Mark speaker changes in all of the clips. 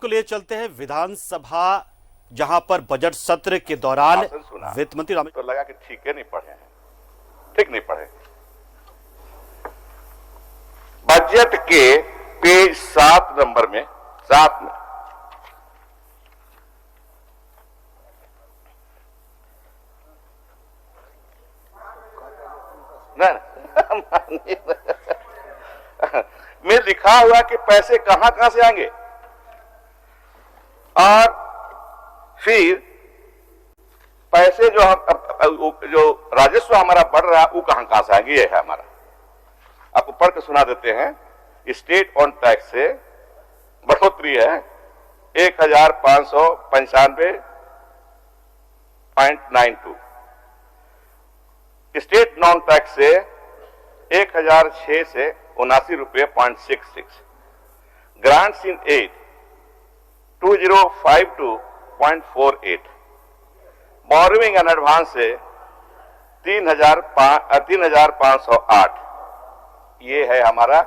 Speaker 1: को ले चलते हैं विधानसभा, जहां पर बजट सत्र के दौरान वित्त मंत्री
Speaker 2: तो लगा कि ठीक है, नहीं पढ़े हैं, ठीक नहीं पढ़े। बजट के पेज 7 नंबर में, 7 में में लिखा हुआ कि पैसे कहां से आएंगे और फिर पैसे जो राजस्व हमारा बढ़ रहा है वो कहां से आएंगे। ये है हमारा, आपको पढ़ के सुना देते हैं। स्टेट ऑन टैक्स से बढ़ोतरी है 1595.92, स्टेट नॉन टैक्स से 1006 से 79 रुपये 0.66, grants in aid 2052.48, borrowing and advance से 3508। ये है हमारा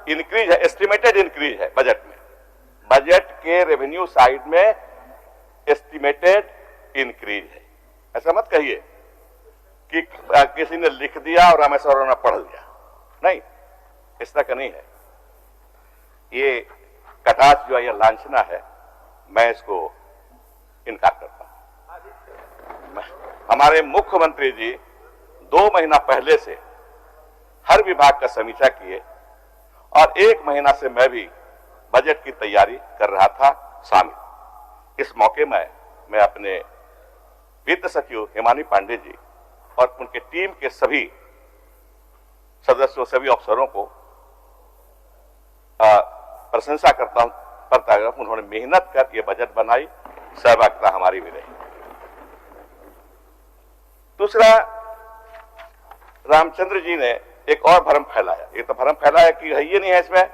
Speaker 2: इंक्रीज है, एस्टिमेटेड इंक्रीज है बजट में। बजट के रेवेन्यू साइड में एस्टिमेटेड इंक्रीज है। ऐसा मत कहिए कि किसी ने लिख दिया और हमेशा उन्होंने पढ़ लिया, नहीं, इस तरह का नहीं है। ये कटाच जो है, ये लांछना है, मैं इसको इनकार करता हूं। हमारे मुख्यमंत्री जी 2 महीना पहले से हर विभाग का समीक्षा किए और 1 महीना से मैं भी बजट की तैयारी कर रहा था शामिल। इस मौके में मैं अपने वित्त सचिव हिमानी पांडे जी और उनके टीम के सभी सदस्यों, सभी अफसरों को प्रशंसा करता हूं। उन्होंने मेहनत कर ये बजट बनाई, सहभागिता हमारी भी रही। दूसरा, रामचंद्र जी ने एक और भ्रम फैलाया। ये तो भ्रम फैलाया कि ये नहीं है, इसमें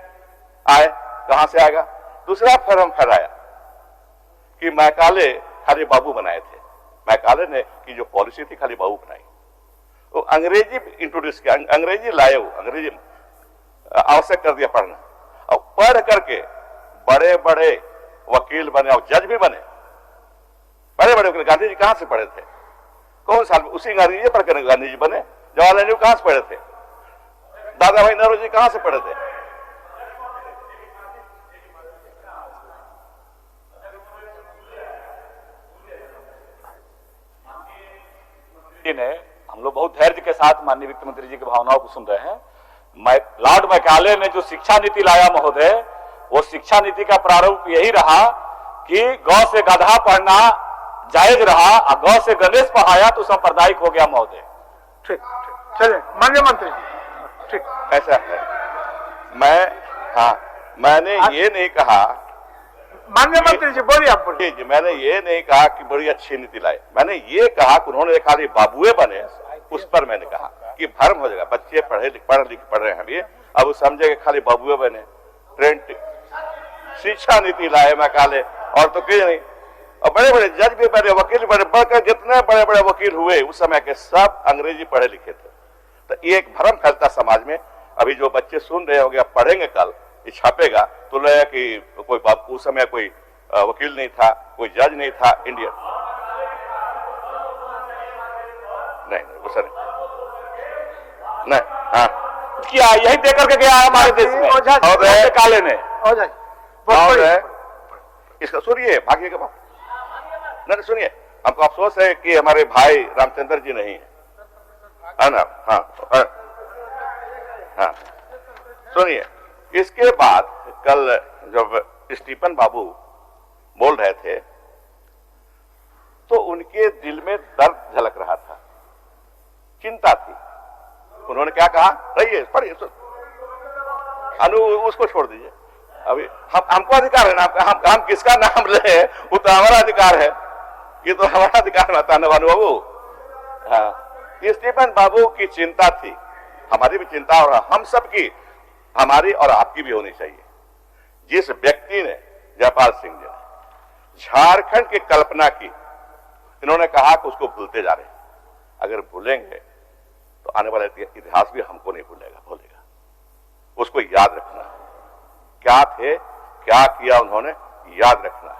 Speaker 2: आए कहां से आएगा। दूसरा भ्रम फैलाया कि मैकाले खाली बाबू बनाए थे। मैकाले ने की जो पॉलिसी थी खाली बाबू बनाई, वो अंग्रेजी इंट्रोड्यूस किया, अंग्रेजी लाए, वो अंग्रेजी आवश्यक कर दिया पढ़ना, और पढ़ करके बड़े बड़े वकील बने और जज भी बने। बड़े बड़े वकील, गांधी जी कहां से पढ़े थे, कौन साल में? उसी अंग्रेजी पढ़कर गांधी जी बने। जवाहरलाल नेहरू कहां से पढ़े थे? दादा भाई नौरोजी कहां से पढ़े थे?
Speaker 3: हम लोग बहुत धैर्य के साथ माननीय वित्त मंत्री जी की भावनाओं को सुन रहे हैं। लॉर्ड मैकाले ने जो शिक्षा नीति लाया महोदय, वो शिक्षा नीति का प्रारूप यही रहा कि गौ से गधा पढ़ना जायज रहा और गौ से गणेश पढ़ाया तो सांप्रदायिक हो गया महोदय।
Speaker 4: ठीक, चलिए माननीय मंत्री जी, ठीक,
Speaker 2: ऐसा है। मैंने ये नहीं कहा,
Speaker 4: माननीय मंत्री जी बोलिए, आप बोलिए
Speaker 2: जी। मैंने ये नहीं कहा कि बड़ी अच्छी नीति लाए, मैंने ये कहा कि उन्होंने खाली बाबुए बने, उस पर मैंने कहा कि भ्रम हो जाएगा। बच्चे पढ़ रहे हैं अभी, अब वो समझे खाली बाबुए बने। ट्रेंड शिक्षा नीति लाए मैकाले, और तो कहीं नहीं। और बड़े बड़े जज भी बने, वकील बने, बढ़कर जितने बड़े बड़े वकील हुए उस समय के सब अंग्रेजी पढ़े लिखे थे। तो ये एक भ्रम फैलता समाज में। अभी जो बच्चे सुन रहे होंगे, पढ़ेंगे, कल ये छापेगा तो लगेगा कि कोई उस समय कोई वकील नहीं था, कोई जज नहीं था इंडियन। नहीं, उसे नहीं, हाँ
Speaker 3: किया, यही देकर के गया हमारे देश में और काले ने।
Speaker 2: और इसका सुनिए, भाग्य के बाद नहीं सुनिए, हमको अफसोस है कि हमारे भाई रामचंद्र जी नहीं है ना। हाँ, सुनिए। इसके बाद कल जब स्टीफन बाबू बोल रहे थे तो उनके दिल में दर्द झलक रहा था, चिंता थी। उन्होंने क्या कहा, रहिए पढ़िए, उसको छोड़ दीजिए। अभी हमको अधिकार है ना, हम किसका नाम ले, वो तो हमारा अधिकार है। ये तो हमारा अधिकार है ना बाबू। हाँ, स्टीफन बाबू की चिंता थी, हमारी भी चिंता, और हम सबकी, हमारी और आपकी भी होनी चाहिए। जिस व्यक्ति ने, जयपाल सिंह जी ने झारखंड की कल्पना की, इन्होंने कहा कि उसको भूलते जा रहे हैं। अगर भूलेंगे तो आने वाला इतिहास भी हमको नहीं भूलेगा। उसको याद रखना, क्या थे, क्या किया उन्होंने, याद रखना है।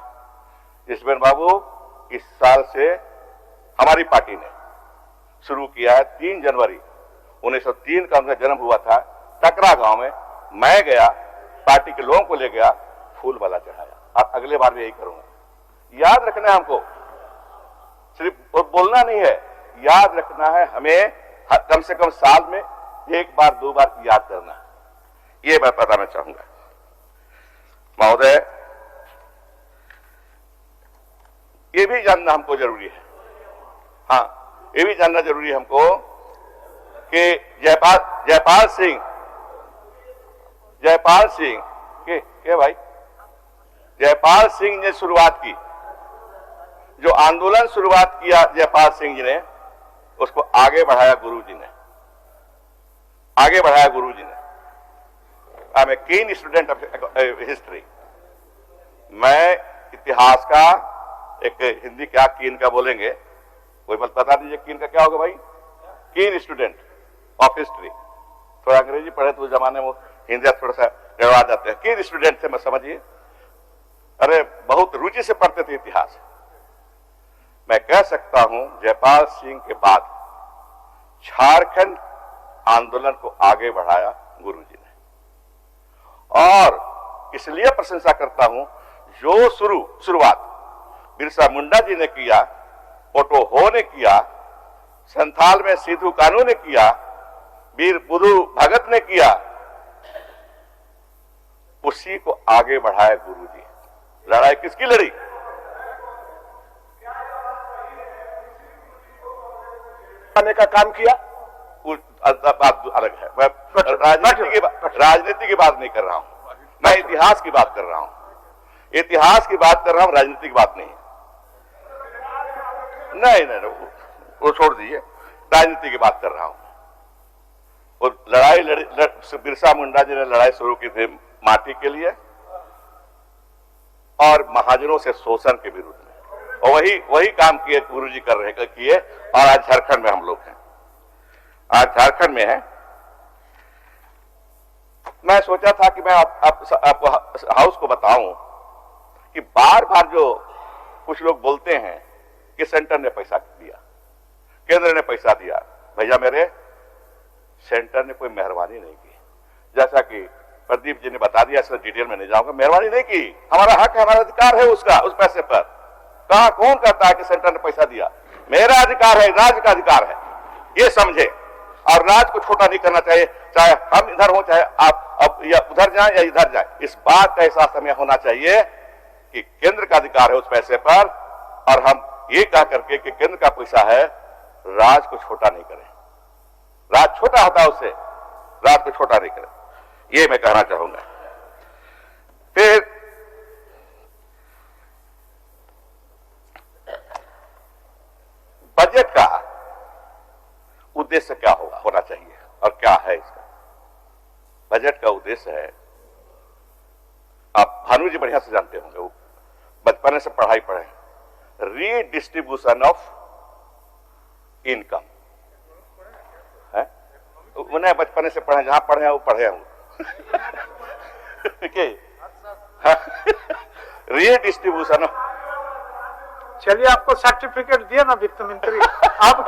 Speaker 2: इसमें बाबू इस साल से हमारी पार्टी ने शुरू किया है। 3 जनवरी 1903 का उनका जन्म हुआ था टकरा गांव में। मैं गया, पार्टी के लोगों को ले गया, फूल माला चढ़ाया, और अगले बार भी यही करूंगा। याद रखना है हमको, सिर्फ बोलना नहीं है, याद रखना है हमें। कम से कम साल में 1 बार 2 बार याद करना है, ये मैं बताना चाहूंगा। महोदय, ये भी जानना हमको जरूरी है, हाँ ये भी जानना जरूरी है हमको कि जयपाल सिंह के भाई जयपाल सिंह ने शुरुआत की, जो आंदोलन शुरुआत किया जयपाल सिंह जी ने, उसको आगे बढ़ाया गुरुजी ने, आगे बढ़ाया गुरुजी ने। आई एम ए कीन स्टूडेंट ऑफ हिस्ट्री। मैं इतिहास का एक हिंदी क्या कीन का बोलेंगे, कोई बात बता दीजिए कीन का क्या होगा भाई? कीन स्टूडेंट ऑफ हिस्ट्री। थोड़ा अंग्रेजी पढ़े तो उस जमाने में हिंदी थोड़ा सा गड़बड़ा जाते हैं। कीन स्टूडेंट थे, मैं समझिए, अरे बहुत रुचि से पढ़ते थे इतिहास। मैं कह सकता हूं जयपाल सिंह के बाद झारखंड आंदोलन को आगे बढ़ाया गुरुजी ने, और इसलिए प्रशंसा करता हूं जो शुरुआत बिरसा मुंडा जी ने किया, पोटो हो ने किया, संथाल में सिद्धू कानू ने किया, वीर बुधु भगत ने किया, उसी को आगे बढ़ाया गुरुजी। लड़ाई किसकी लड़ी?
Speaker 4: आने का काम किया,
Speaker 2: बात अलग है। मैं राजनीति की बात नहीं कर रहा हूं, मैं इतिहास की बात कर रहा हूं। इतिहास की बात कर रहा हूं, राजनीति की बात नहीं। नहीं, वो छोड़ दीजिए, राजनीति की बात कर रहा हूं। वो लड़ाई बिरसा मुंडा जी ने लड़ाई शुरू की थी माटी के लिए और महाजनों से शोषण के विरुद्ध में, और वही काम किए गुरुजी कर रहे किए। और आज झारखंड में हम लोग हैं, आज झारखंड में है। मैं सोचा था कि मैं आपको हाउस को बताऊं कि बार बार जो कुछ लोग बोलते हैं कि सेंटर ने पैसा दिया, केंद्र ने पैसा दिया। भैया मेरे, सेंटर ने कोई मेहरबानी नहीं की। जैसा कि प्रदीप जी ने बता दिया, इसमें डिटेल में नहीं जाऊंगा, मेहरबानी नहीं की। हमारा हक है, हमारा अधिकार है उसका, उस पैसे पर। कहां कौन कहता है कि सेंटर ने पैसा दिया? मेरा अधिकार है, राज्य का अधिकार है, ये समझे। और राज्य को छोटा नहीं करना चाहिए, चाहे हम इधर हो चाहे आप अब या उधर जाए या इधर जाए। इस बात का एहसास हमें होना चाहिए कि केंद्र का अधिकार है उस पैसे पर, और हम ये कह करके कि केंद्र का पैसा है, राज्य को छोटा नहीं करें। राज्य छोटा होता है उससे, राज्य को छोटा नहीं करें, ये मैं कहना चाहूंगा। फिर बजट का उद्देश्य क्या होना चाहिए और क्या है इसका? बजट का उद्देश्य है, आप भानु जी बढ़िया से जानते होंगे, वो बचपन से पढ़ाई पढ़े, रीडिस्ट्रीब्यूशन ऑफ इनकम है। उन्हें बचपन से पढ़े, जहां पढ़े हैं वो पढ़े हूं। रीडिस्ट्रीब्यूशन ऑफ,
Speaker 4: चलिए आपको सर्टिफिकेट दिया ना वित्त मंत्री, आप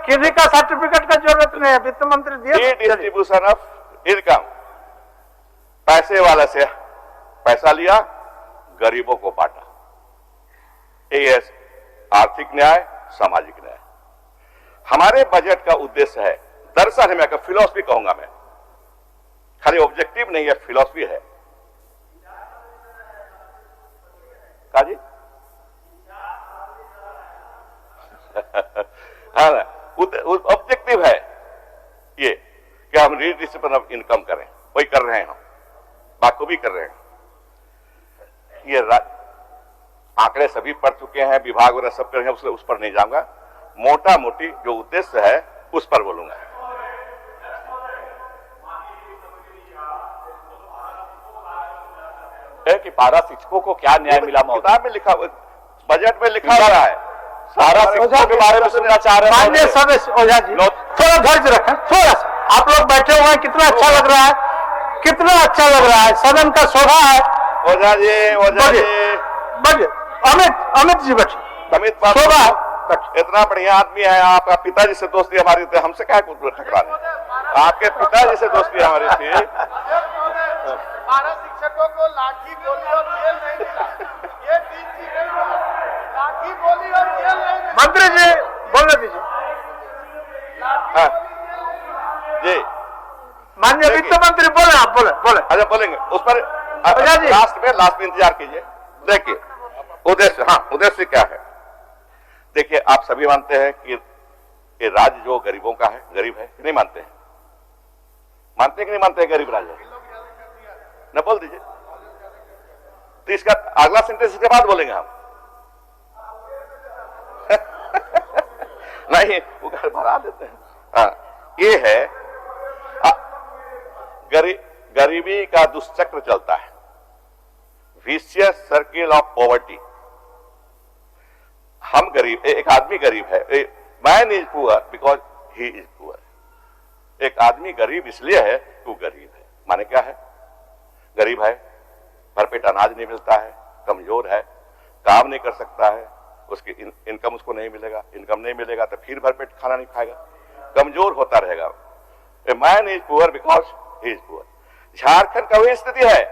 Speaker 4: किन्हीं का सर्टिफिकेट का जरूरत नहीं है, वित्त मंत्री दिया।
Speaker 2: रीडिस्ट्रीब्यूशन ऑफ इनकम, पैसे वाले से पैसा लिया, गरीबों को बांटा। ये आर्थिक न्याय, सामाजिक न्याय हमारे बजट का उद्देश्य है। दरअसल है, मैं फिलॉसफी कहूंगा, मैं खाली ऑब्जेक्टिव नहीं है, फिलॉसफी है। काजी हाँ, ऑब्जेक्टिव है ये कि हम रीडिस्ट्रीब्यूशन ऑफ इनकम करें, वही कर रहे हैं, हम बाखूबी कर रहे हैं। ये आंकड़े सभी पढ़ चुके हैं, विभाग वगैरह सब कर रहे हैं, उस पर नहीं जाऊंगा। मोटा मोटी जो उद्देश्य है उस पर बोलूंगा।
Speaker 3: कि पारा शिक्षकों को क्या न्याय मिला?
Speaker 2: किताब में लिखा, बजट में लिखा हुआ है।
Speaker 3: सारा शिक्षकों के बारे में सुनना चाह रहे हैं।
Speaker 4: माननीय सदस्य ओझा जी, थोड़ा धैर्य रखें, थोड़ा सा। आप लोग बैठे हुए हैं, कितना अच्छा लग रहा है, कितना अच्छा लग रहा है। सदन का शोभा है,
Speaker 2: ओझा जी, ओझा जी,
Speaker 4: बढ़िए। अमित जी बैठिए।
Speaker 2: अमित बाबू इतना बढ़िया आदमी है, आपका पिताजी से दोस्ती हमारी थी, हमसे क्या टकराने? आपके पिताजी से दोस्ती हमारी थी।
Speaker 5: 12 शिक्षकों को लाठी गोली और जेल नहीं मिला, ये 3 चीजें लाठी गोली और जेल नहीं मिला।
Speaker 4: मंत्री जी बोलने दीजिए।
Speaker 2: हाँ जी,
Speaker 4: माननीय वित्त मंत्री बोले, आप बोले।
Speaker 2: अच्छा बोलेंगे उस पर। लास्ट में इंतजार कीजिए। देखिए उद्देश्य क्या है। देखिए आप सभी मानते हैं कि ये राज्य जो गरीबों का है, गरीब है, नहीं मानते हैं? मानते हैं कि नहीं मानते हैं गरीब राज्य न? बोल दीजिए तो इसका अगला सेंटेंस इसके बाद बोलेंगे हम। नहीं वो घर भरा देते हैं। हाँ ये है गरीबी का दुष्चक्र चलता है, विशियस सर्किल ऑफ पॉवर्टी। हम गरीब, एक आदमी गरीब है, man is poor because he is poor. एक आदमी गरीब इसलिए है कि वो गरीब है। माने क्या है? गरीब है, भरपेट अनाज नहीं मिलता है, कमजोर है, काम नहीं कर सकता है, उसकी इनकम उसको नहीं मिलेगा, इनकम नहीं मिलेगा तो फिर भरपेट खाना नहीं खाएगा, कमजोर होता रहेगा। A man is poor because he is poor. Jharkhand का वही स्थिति है,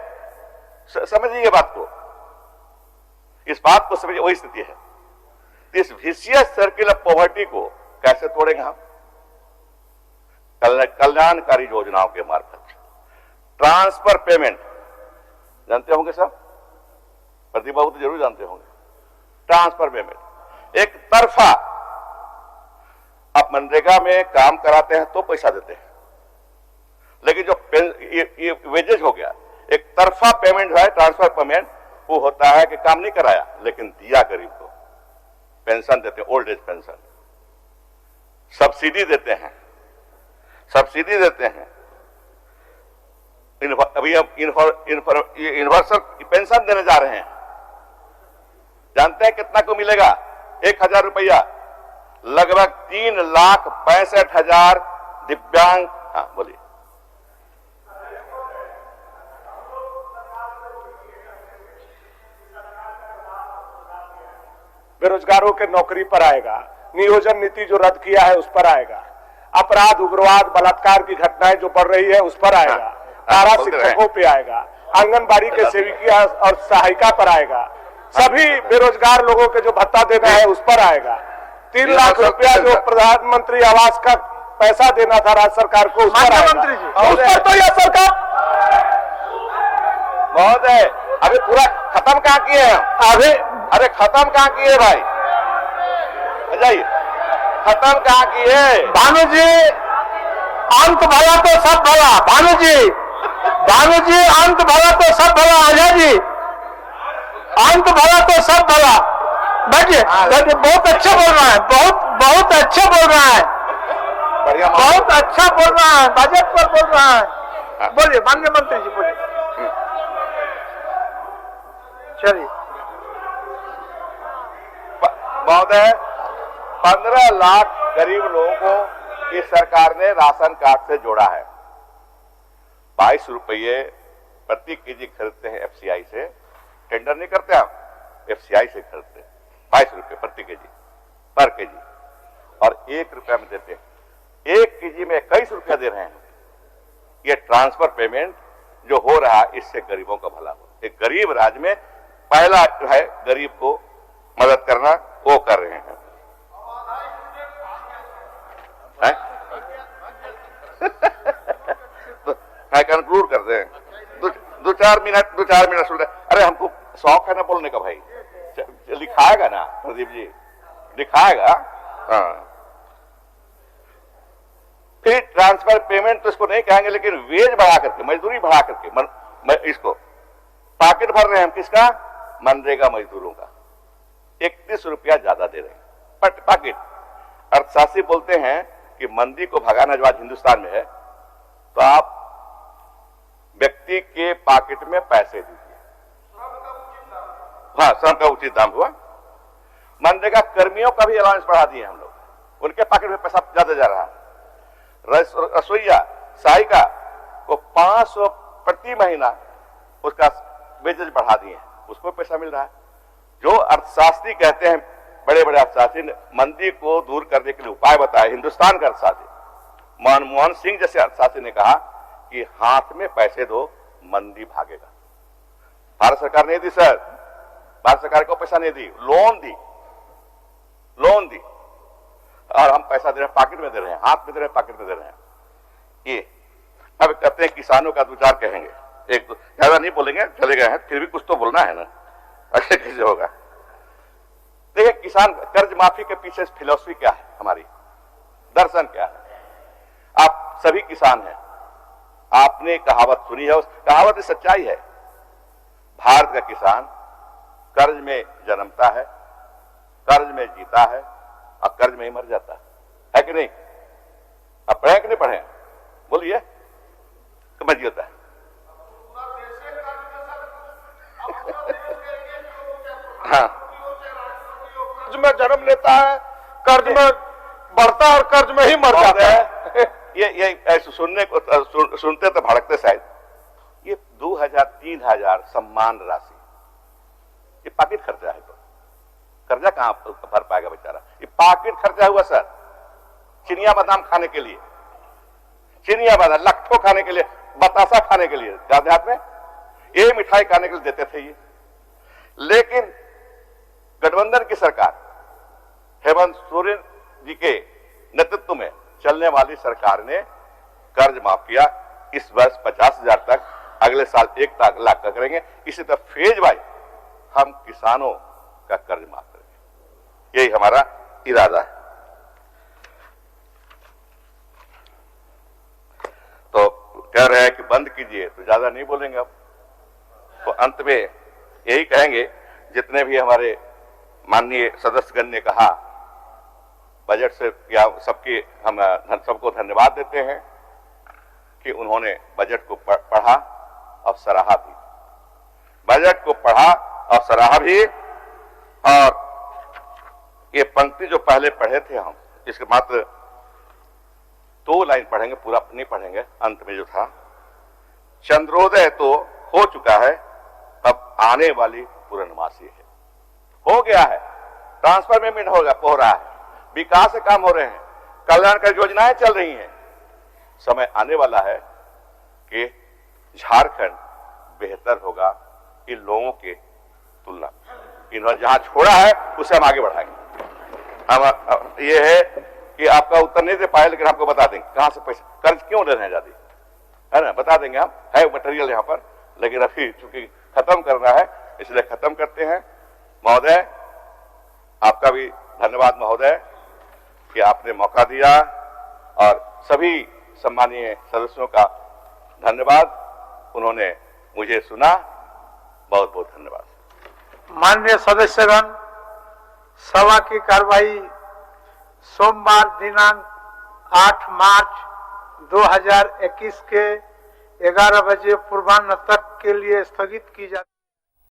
Speaker 2: समझिए ये बात को, इस बात को समझिए, वही स्थिति है। इस विशियस सर्किल ऑफ पॉवर्टी को कैसे तोड़ेंगे हम? कल्याणकारी योजनाओं के मार्फत। ट्रांसफर पेमेंट जानते होंगे सब, प्रदीप बाबू तो जरूर जानते होंगे। ट्रांसफर पेमेंट एक तरफा, आप मनरेगा में काम कराते हैं तो पैसा देते हैं, लेकिन जो ये वेजेज हो गया, एक तरफा पेमेंट है, ट्रांसफर पेमेंट, वो होता है कि काम नहीं कराया लेकिन दिया गरीब को, पेंशन देते हैं, ओल्ड एज पेंशन, सब्सिडी देते हैं, अभी हम यूनिवर्सल पेंशन देने जा रहे हैं। जानते हैं कितना को मिलेगा? 1000 रुपया, लगभग 3,65,000 दिव्यांग। हाँ बोलिए।
Speaker 6: बेरोजगारों के नौकरी पर आएगा, नियोजन नीति जो रद्द किया है उस पर आएगा, अपराध, उग्रवाद, बलात्कार की घटनाएं जो बढ़ रही है उस पर आएगा, पारा शिक्षकों पे आएगा, आंगनबाड़ी के सेविकिया और सहायिका पर आएगा, सभी बेरोजगार लोगों के जो भत्ता देना है उस पर आएगा, 3 लाख रुपया जो प्रधानमंत्री आवास का पैसा देना था राज्य सरकार को उस पर आएगा। उस पर तो यह सरकार
Speaker 2: बहुत है। अभी पूरा खत्म कहाँ किए हैं? अरे खत्म कहाँ किए भाई? जाइए, खत्म कहाँ किए?
Speaker 4: भानु जी अंत भला तो सब भला। भानु जी अंत भला तो सब भला। आजा जी अंत भला तो सब भला। बैठिए, बहुत अच्छा बोल रहा है, बहुत अच्छा बोल रहा है,
Speaker 2: बढ़िया,
Speaker 4: बहुत अच्छा बोल रहा है, बजट पर बोल रहा है। बोलिए माननीय मंत्री जी, बोलिए। चलिए।
Speaker 2: महोदय, 15 लाख गरीब लोगों को इस सरकार ने राशन कार्ड से जोड़ा है। 22 रुपये प्रति केजी खरीदते हैं एफसीआई से, टेंडर नहीं करते हम, एफसीआई से खरीदते हैं 22 रुपये प्रति केजी, पर केजी, और 1 रुपया में देते हैं। 1 केजी में 21 रुपया दे रहे हैं। ये ट्रांसफर पेमेंट जो हो रहा है, इससे गरीबों का भला हो। एक गरीब राज्य में पहला जो है गरीब को मदद करना, वो कर रहे हैं। मैं कंक्लूड कर दें, दो चार मिनट सुन रहे। अरे हमको शौक है ना बोलने का भाई, लिखाएगा ना प्रदीप जी, लिखाएगा। हाँ, फिर ट्रांसफर पेमेंट तो इसको नहीं कहेंगे, लेकिन वेज बढ़ा करके, मजदूरी बढ़ा करके इसको पॉकेट भर रहे हैं हम। किसका? मनरेगा मजदूरों का। 31 रुपया ज्यादा दे रहे हैं पॉकेट। अर्थशास्त्री बोलते हैं कि मंदी को भगाना जो आज हिंदुस्तान में है, तो आप व्यक्ति के पॉकेट में पैसे दीजिए। हाँ, श्रम का उचित दाम हुआ। मनरेगा कर्मियों का भी अलाउंस बढ़ा दिए हम लोग, उनके पॉकेट में पैसा ज्यादा जा रहा है। रसोईया, सहायिका को 500 प्रति महीना उसका वेजेज बढ़ा दिए हैं, उसको पैसा मिल रहा है। जो अर्थशास्त्री कहते हैं, बड़े बड़े अर्थशास्त्री, मंदी को दूर करने के लिए उपाय बताया, हिंदुस्तान का अर्थशास्त्री मनमोहन सिंह जैसे अर्थशास्त्री ने कहा कि हाथ में पैसे दो, मंदी भागेगा। भारत सरकार नहीं दी सर, भारत सरकार को पैसा नहीं दी, लोन दी और हम पैसा दे रहे हैं, पॉकेट में दे रहे हैं, हाथ में दे रहे हैं, पॉकेट में दे रहे हैं। ये अब कहते हैं किसानों का दो चार कहेंगे, एक दो ज्यादा नहीं बोलेंगे, चले गए हैं, फिर भी कुछ तो बोलना है ना, ऐसे कैसे होगा। देखिए किसान कर्ज माफी के पीछे फिलॉसफी क्या है, हमारी दर्शन क्या है। आप सभी किसान हैं, आपने कहावत सुनी है, उस कहावत की सच्चाई है। भारत का किसान कर्ज में जन्मता है, कर्ज में जीता है और कर्ज में ही मर जाता है कि नहीं? आप पढ़े कि नहीं पढ़े? बोलिए, समझ होता है। हाँ,
Speaker 6: कर्ज में जन्म लेता है, कर्ज में बढ़ता है और कर्ज में ही मर जाता है।
Speaker 2: ये ऐसे सुनने को सुनते तो भड़कते शायद। ये 2000-3000 सम्मान राशि, ये पॉकेट खर्चा है, तो कर्जा कहां भर पाएगा बेचारा? ये पॉकेट खर्चा हुआ सर। चिनिया बादाम खाने के लिए, चिनिया बादाम लट्ठों खाने के लिए, बतासा खाने के लिए, देहात में ये मिठाई खाने के लिए देते थे ये। लेकिन गठबंधन की सरकार, हेमंत सोरेन जी के नेतृत्व में चलने वाली सरकार ने कर्ज माफ किया। इस वर्ष 50,000 तक, अगले साल 1 लाख तक करेंगे। इसी तरह फेज वाइज हम किसानों का कर्ज माफ करेंगे, यही हमारा इरादा है। तो कह रहे हैं कि बंद कीजिए, तो ज्यादा नहीं बोलेंगे अब। तो अंत में यही कहेंगे, जितने भी हमारे माननीय सदस्यगण ने कहा बजट से, या सबके हम सबको धन्यवाद देते हैं कि उन्होंने बजट को पढ़ा और सराहा भी, बजट को पढ़ा और सराहा भी। और ये पंक्ति जो पहले पढ़े थे हम, इसके मात्र 2 लाइन पढ़ेंगे, पूरा नहीं पढ़ेंगे। अंत में जो था, चंद्रोदय तो हो चुका है, अब आने वाली पूर्णमासी है। हो गया है, ट्रांसफॉर्मेशन हो रहा है, विकास के काम हो रहे हैं, कल्याणकारी योजनाएं चल रही हैं। समय आने वाला है कि झारखंड बेहतर होगा इन लोगों के तुलना। इन्होंने जहां छोड़ा है उसे हम आगे बढ़ाएंगे। हम ये है कि आपका उत्तर नहीं दे पाए, लेकिन आपको बता देंगे कहां से पैसा, कर्ज क्यों ले रहे हैं ज्यादा, है ना, बता देंगे हम, है मटेरियल यहाँ पर। लेकिन अभी चूंकि खत्म करना है, इसलिए खत्म करते हैं। महोदय, आपका भी धन्यवाद महोदय कि आपने मौका दिया, और सभी सम्मानीय सदस्यों का धन्यवाद, उन्होंने मुझे सुना। बहुत बहुत धन्यवाद।
Speaker 4: माननीय सदस्यगण, सभा की कार्यवाही सोमवार दिनांक 8 मार्च 2021 के 11 बजे पूर्वाह्न तक के लिए स्थगित की जाती है।